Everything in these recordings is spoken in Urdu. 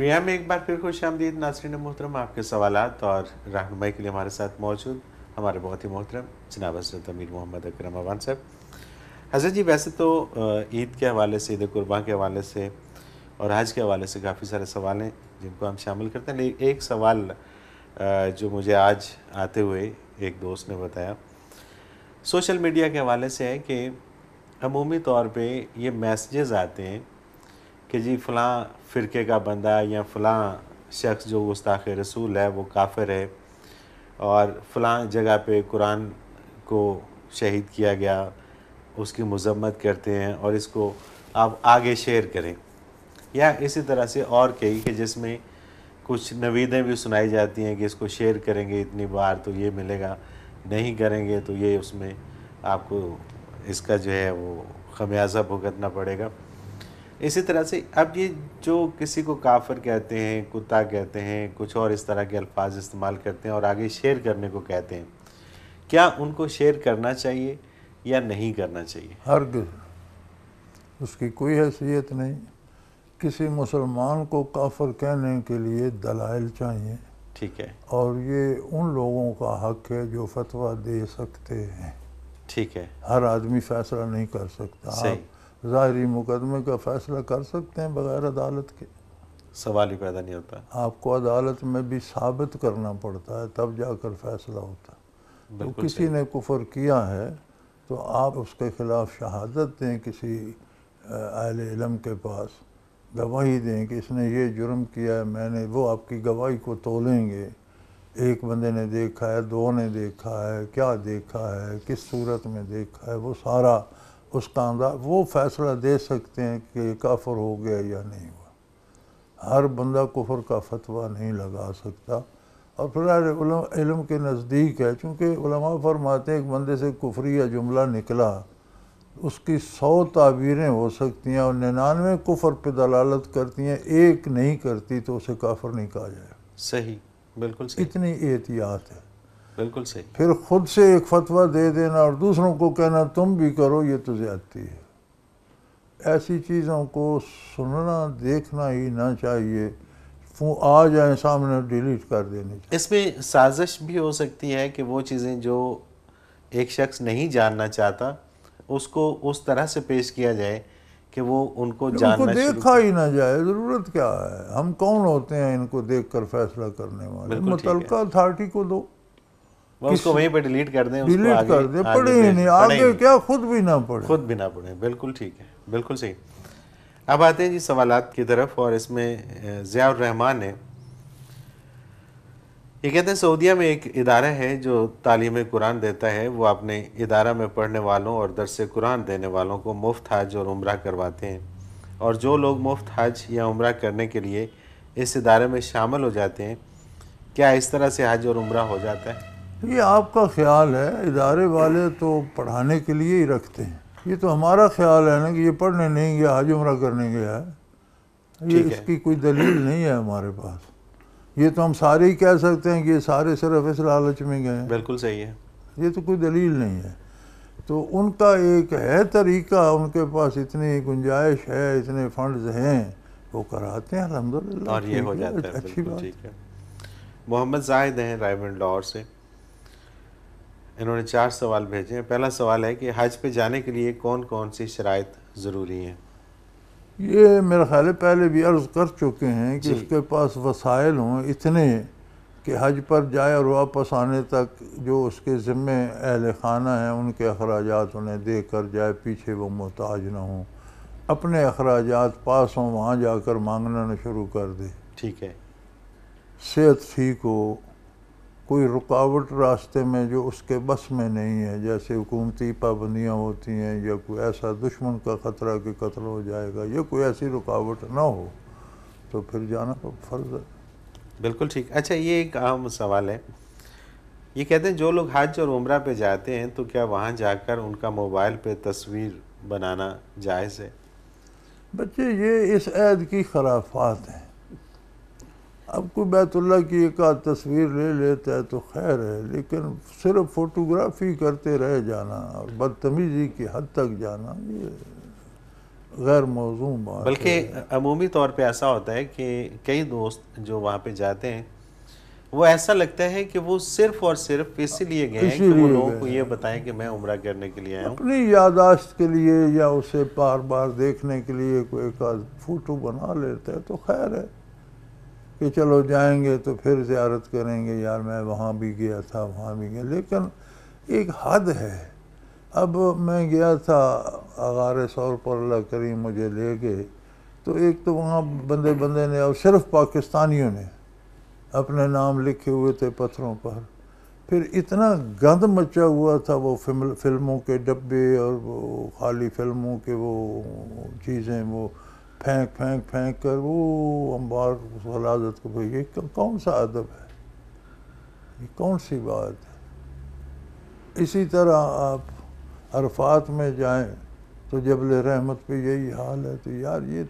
پروگرام میں ایک بار پھر خوش آمدید ناظرین محترم. آپ کے سوالات اور رہنمائی کے لیے ہمارے ساتھ موجود ہمارے بہت ہی محترم جناب حضرت امیر محمد اکرم اوان صاحب. حضرت جی ویسے تو عید کے حوالے سے، عید قربان کے حوالے سے اور حج کے حوالے سے کافی سارے سوال ہیں جن کو ہم شامل کرتے ہیں، لیکن ایک سوال جو مجھے آج آتے ہوئے ایک دوست نے بتایا سوشل میڈیا کے حوالے سے ہے کہ عمومی طور پہ یہ میسیجز آتے ہیں کہ جی فلاں فرقے کا بندہ یا فلاں شخص جو گستاخ رسول ہے وہ کافر ہے، اور فلاں جگہ پہ قرآن کو شہید کیا گیا، اس کی مذمت کرتے ہیں اور اس کو آپ آگے شیئر کریں. یا اسی طرح سے اور کئی کہ جس میں کچھ نویدیں بھی سنائی جاتی ہیں کہ اس کو شیئر کریں گے اتنی بار تو یہ ملے گا، نہیں کریں گے تو یہ اس میں آپ کو اس کا جو ہے وہ خمیازہ بھگتنا پڑے گا. اسی طرح سے اب یہ جو کسی کو کافر کہتے ہیں، کتا کہتے ہیں، کچھ اور اس طرح کے الفاظ استعمال کرتے ہیں اور آگے شیئر کرنے کو کہتے ہیں، کیا ان کو شیئر کرنا چاہیے یا نہیں کرنا چاہیے؟ ہرگز اس کی کوئی حیثیت نہیں. کسی مسلمان کو کافر کہنے کے لیے دلائل چاہیے، ٹھیک ہے، اور یہ ان لوگوں کا حق ہے جو فتویٰ دے سکتے ہیں. ٹھیک ہے، ہر آدمی فیصلہ نہیں کر سکتا. صحیح، آپ ظاہری مقدمے کا فیصلہ کر سکتے ہیں بغیر عدالت کے؟ سوال ہی پیدا نہیں ہوتا. آپ کو عدالت میں بھی ثابت کرنا پڑتا ہے تب جا کر فیصلہ ہوتا ہے. تو بالکل کسی صحیح، نے کفر کیا ہے تو آپ اس کے خلاف شہادت دیں، کسی اہل علم کے پاس گواہی دیں کہ اس نے یہ جرم کیا ہے، میں نے، وہ آپ کی گواہی کو تولیں گے. ایک بندے نے دیکھا ہے، دو نے دیکھا ہے، کیا دیکھا ہے، کس صورت میں دیکھا ہے، وہ سارا اس کا انداز، وہ فیصلہ دے سکتے ہیں کہ یہ کافر ہو گیا یا نہیں ہوا. ہر بندہ کفر کا فتویٰ نہیں لگا سکتا. اور پھر علم کے نزدیک ہے، چونکہ علماء فرماتے ہیں ایک بندے سے کفریہ جملہ نکلا، اس کی 100 تعبیریں ہو سکتی ہیں اور 99 کفر پہ دلالت کرتی ہیں، ایک نہیں کرتی تو اسے کافر نہیں کہا جائے. صحیح، بالکل صحیح، اتنی احتیاط ہے. بالکل صحیح. پھر خود سے ایک فتویٰ دے دینا اور دوسروں کو کہنا تم بھی کرو، یہ تو زیادتی ہے. ایسی چیزوں کو سننا دیکھنا ہی نہ چاہیے. آ جائیں سامنے ڈیلیٹ کر دینی چاہیے. اس میں سازش بھی ہو سکتی ہے کہ وہ چیزیں جو ایک شخص نہیں جاننا چاہتا اس کو اس طرح سے پیش کیا جائے کہ وہ ان کو ان کو جاننا شروع دیکھا ہی نہ جائے. ضرورت کیا ہے؟ ہم کون ہوتے ہیں ان کو دیکھ کر فیصلہ کرنے والے؟ بالکل ٹھیک ہے. متعلقہ اتھارٹی کو دو، وہ اس کو وہیں پہ ڈیلیٹ کر دیں، اس کو ڈیلیٹ آگے کر دیں. پڑھے ہی نہیں، آگے کیا خود بھی نہ پڑھے. خود بھی نہ پڑھیں. بالکل ٹھیک ہے، بالکل صحیح. اب آتے ہیں جی سوالات کی طرف، اور اس میں ضیاء الرحمان نے یہ کہتے ہیں سعودیہ میں ایک ادارہ ہے جو تعلیم قرآن دیتا ہے، وہ اپنے ادارہ میں پڑھنے والوں اور درس قرآن دینے والوں کو مفت حج اور عمرہ کرواتے ہیں، اور جو لوگ مفت حج یا عمرہ کرنے کے لیے اس ادارے میں شامل ہو جاتے ہیں، کیا اس طرح سے حج اور عمرہ ہو جاتا ہے؟ یہ آپ کا خیال ہے. ادارے والے تو پڑھانے کے لیے ہی رکھتے ہیں. یہ تو ہمارا خیال ہے نا کہ یہ پڑھنے نہیں گیا، حج عمرہ کرنے گیا ہے. یہ اس کی کوئی دلیل نہیں ہے ہمارے پاس. یہ تو ہم سارے ہی کہہ سکتے ہیں کہ یہ سارے صرف اس لالچ میں گئے ہیں. بالکل صحیح ہے. یہ تو کوئی دلیل نہیں ہے. تو ان کا ایک ہے طریقہ، ان کے پاس اتنی گنجائش ہے، اتنے فنڈز ہیں، وہ کراتے ہیں الحمدللہ. اور یہ ہو جاتا ہے. اچھی بالکل بات. ٹھیک ہے. محمد زاہد ہیں رائمنڈ لاہور سے، انہوں نے 4 سوال بھیجے ہیں. پہلا سوال ہے کہ حج پہ جانے کے لیے کون کون سی شرائط ضروری ہیں؟ یہ میرا خیال ہے پہلے بھی عرض کر چکے ہیں کہ اس کے پاس وسائل ہوں اتنے کہ حج پر جائے اور واپس آنے تک جو اس کے ذمے اہل خانہ ہیں ان کے اخراجات انہیں دے کر جائے، پیچھے وہ محتاج نہ ہوں. اپنے اخراجات پاس ہوں، وہاں جا کر مانگنا نہ شروع کر دے. ٹھیک ہے. صحت ٹھیک ہو، کوئی رکاوٹ راستے میں جو اس کے بس میں نہیں ہے، جیسے حکومتی پابندیاں ہوتی ہیں یا کوئی ایسا دشمن کا خطرہ کہ قتل ہو جائے گا، یا کوئی ایسی رکاوٹ نہ ہو تو پھر جانا فرض ہے. بالکل ٹھیک. اچھا، یہ ایک اہم سوال ہے. یہ کہتے ہیں جو لوگ حج اور عمرہ پہ جاتے ہیں تو کیا وہاں جا کر ان کا موبائل پہ تصویر بنانا جائز ہے؟ بچے یہ اس عید کی خرافات ہیں. اب کوئی بیت اللہ کی ایک آدھ تصویر لے لیتا ہے تو خیر ہے، لیکن صرف فوٹوگرافی کرتے رہ جانا اور بدتمیزی کی حد تک جانا، غیر موزوں بات بلکہ عمومی طور پہ ایسا ہوتا ہے کہ کئی دوست جو وہاں پہ جاتے ہیں وہ ایسا لگتا ہے کہ وہ صرف اور صرف اسی لیے گئے ہیں کہ وہ لوگوں کو یہ بتائیں کہ میں عمرہ کرنے کے لیے آیا ہوں. اپنی یادداشت کے لیے یا اسے بار بار دیکھنے کے لیے کوئی ایک آدھ فوٹو بنا لیتا ہے تو خیر ہے کہ چلو جائیں گے تو پھر زیارت کریں گے، یار میں وہاں بھی گیا تھا وہاں بھی گیا. لیکن ایک حد ہے. اب میں گیا تھا غار ثور پر، اللہ کریم مجھے لے گئے، تو ایک تو وہاں بندے نے اور صرف پاکستانیوں نے اپنے نام لکھے ہوئے تھے پتھروں پر. پھر اتنا گند مچا ہوا تھا، وہ فلموں کے ڈبے اور وہ خالی فلموں کے وہ چیزیں وہ پھینک کر وہ انبار غلاظت کو. بھئی یہ کون سا ادب ہے، یہ کون سی بات ہے؟ اسی طرح آپ عرفات میں جائیں تو جبل رحمت پہ یہی حال ہے. تو یار یہ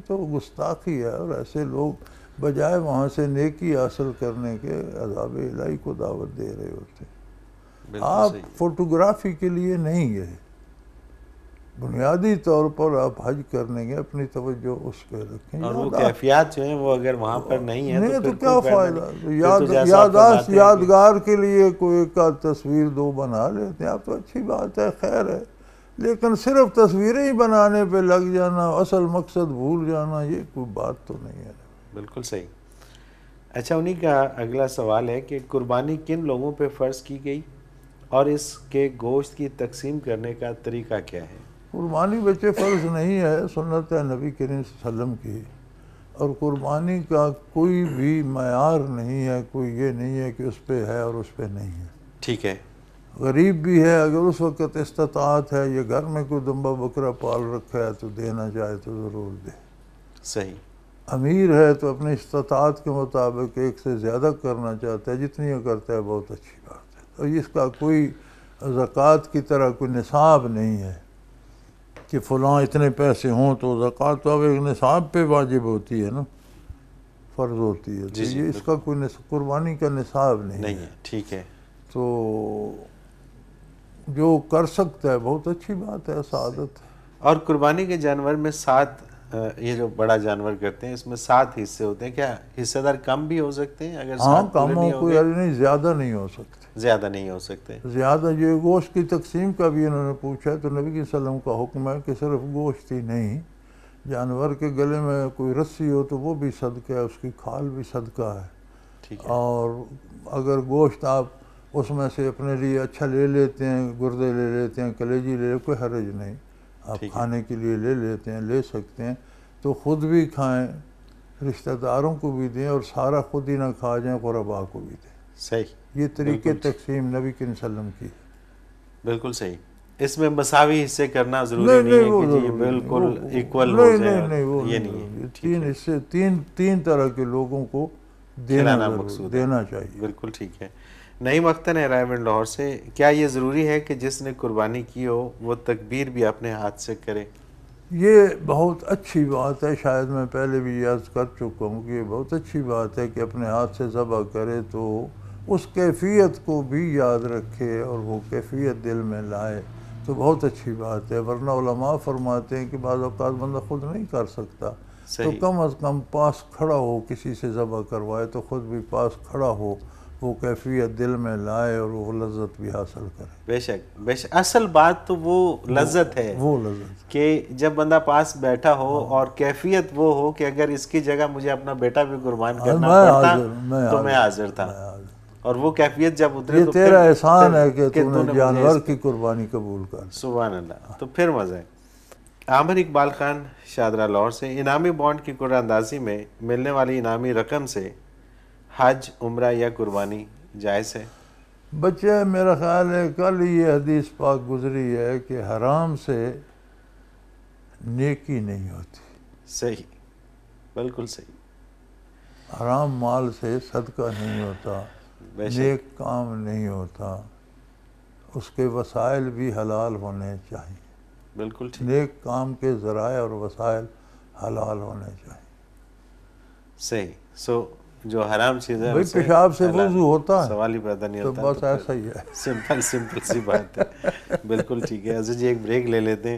تو گستاخی ہے. اور ایسے لوگ بجائے وہاں سے نیکی حاصل کرنے کے عذاب الہی کو دعوت دے رہے ہوتے ہیں. آپ فوٹوگرافی کے لیے نہیں گئے، بنیادی طور پر آپ حج کرنے گے، اپنی توجہ اس پہ رکھیں. اور وہ کیفیات جو ہیں وہ اگر وہاں پر نہیں ہیں تو کیا فائدہ؟ یادداشت یادگار کے لیے کوئی ایک آدھ تصویر دو بنا لیتے ہیں آپ تو اچھی بات ہے، خیر ہے. لیکن صرف تصویریں ہی بنانے پہ لگ جانا، اصل مقصد بھول جانا، یہ کوئی بات تو نہیں ہے. بالکل صحیح. اچھا، انہی کا اگلا سوال ہے کہ قربانی کن لوگوں پہ فرض کی گئی اور اس کے گوشت کی تقسیم کرنے کا طریقہ کیا ہے؟ قربانی بچے فرض نہیں ہے، سنت ہے نبی کریم صلی اللہ علیہ وسلم کی. اور قربانی کا کوئی بھی معیار نہیں ہے، کوئی یہ نہیں ہے کہ اس پہ ہے اور اس پہ نہیں ہے. ٹھیک ہے. غریب بھی ہے، اگر اس وقت استطاعت ہے، یہ گھر میں کوئی دمبا بکرا پال رکھا ہے تو دینا چاہے تو ضرور دے. صحیح. امیر ہے تو اپنی استطاعت کے مطابق ایک سے زیادہ کرنا چاہتا ہے، جتنی وہ کرتا ہے بہت اچھی بات ہے. اور اس کا کوئی زکوٰۃ کی طرح کوئی نصاب نہیں ہے کہ فلاں اتنے پیسے ہوں تو زکوٰۃ تو اب ایک نصاب پہ واجب ہوتی ہے نا، فرض ہوتی ہے. تو یہ اس کا کوئی قربانی کا نصاب نہیں ہے. ٹھیک ہے. تو جو کر سکتا ہے بہت اچھی بات ہے، سعادت ہے. اور قربانی کے جانور میں 7 یہ جو بڑا جانور کرتے ہیں اس میں 7 حصے ہوتے ہیں، کیا حصہ دار کم بھی ہو سکتے ہیں؟ اگر 7 کم ہو کوئی نہیں، زیادہ نہیں ہو سکتے. زیادہ نہیں ہو سکتے. زیادہ یہ گوشت کی تقسیم کا بھی انہوں نے پوچھا تو نبی صلی اللہ علیہ وسلم کا حکم ہے کہ صرف گوشت ہی نہیں، جانور کے گلے میں کوئی رسی ہو تو وہ بھی صدقہ ہے، اس کی کھال بھی صدقہ ہے. ٹھیک ہے. اور اگر گوشت آپ اس میں سے اپنے لیے اچھا لے لیتے ہیں، گردے لے لیتے ہیں، کلیجی لے کوئی حرج نہیں، آپ کھانے کے لیے لے لیتے ہیں، لے سکتے ہیں. تو خود بھی کھائیں، رشتہ داروں کو بھی دیں، اور سارا خود ہی نہ کھا جائیں، غرباء کو بھی دیں. صحیح. یہ طریقے تقسیم نبی کریم صلی اللہ علیہ وسلم کی. بالکل صحیح. اس میں مساوی حصے کرنا ضروری نہیں ہے کہ جی بالکل ایکول ہو جائے. یہ نہیں ہے. 3 حصے، تین طرح کے لوگوں کو دینا چاہیے. بالکل ٹھیک ہے. نعیم اختر ہے رائے گنج لاہور سے، کیا یہ ضروری ہے کہ جس نے قربانی کی ہو وہ تکبیر بھی اپنے ہاتھ سے کرے؟ یہ بہت اچھی بات ہے. شاید میں پہلے بھی عرض کر چکا ہوں کہ یہ بہت اچھی بات ہے کہ اپنے ہاتھ سے ذبح کرے تو اس کیفیت کو بھی یاد رکھے اور وہ کیفیت دل میں لائے تو بہت اچھی بات ہے. ورنہ علماء فرماتے ہیں کہ بعض اوقات بندہ خود نہیں کر سکتا تو کم از کم پاس کھڑا ہو، کسی سے ذبح کروائے تو خود بھی پاس کھڑا ہو، وہ کیفیت دل میں لائے اور وہ لذت بھی حاصل کرے. بے شک اصل بات تو وہ لذت ہے، وہ لذت کہ جب بندہ پاس بیٹھا ہو اور کیفیت وہ ہو کہ اگر اس کی جگہ مجھے اپنا بیٹا بھی قربان کرنا پڑتا تو میں حاضر تھا. اور وہ کیفیت جب اترے تو تیرا احسان ہے کہ تو نے جانور کی قربانی قبول کر. سبحان اللہ. تو پھر مزہ ہے. عامر اقبال خان شادرہ لاہور سے، انعامی بانڈ کی قرعہ اندازی میں ملنے والی انعامی رقم سے حج، عمرہ یا قربانی جائز ہے؟ بچے میرا خیال ہے کل یہ حدیث پاک گزری ہے کہ حرام سے نیکی نہیں ہوتی. صحیح، بالکل صحیح. حرام مال سے صدقہ نہیں ہوتا، نیک کام نہیں ہوتا، اس کے وسائل بھی حلال ہونے چاہیے. بالکل ٹھیک. نیک کام کے ذرائع اور وسائل حلال ہونے چاہیے. صحیح. سو جو حرام چیز ہے پیشاب سے وضو ہوتا ہے، سوال ہی پیدا نہیں ہوتا. تو بس ایسا ہی ہے. سمپل سی بات ہے. بالکل ٹھیک ہے. عزیز جی ایک بریک لے لیتے ہیں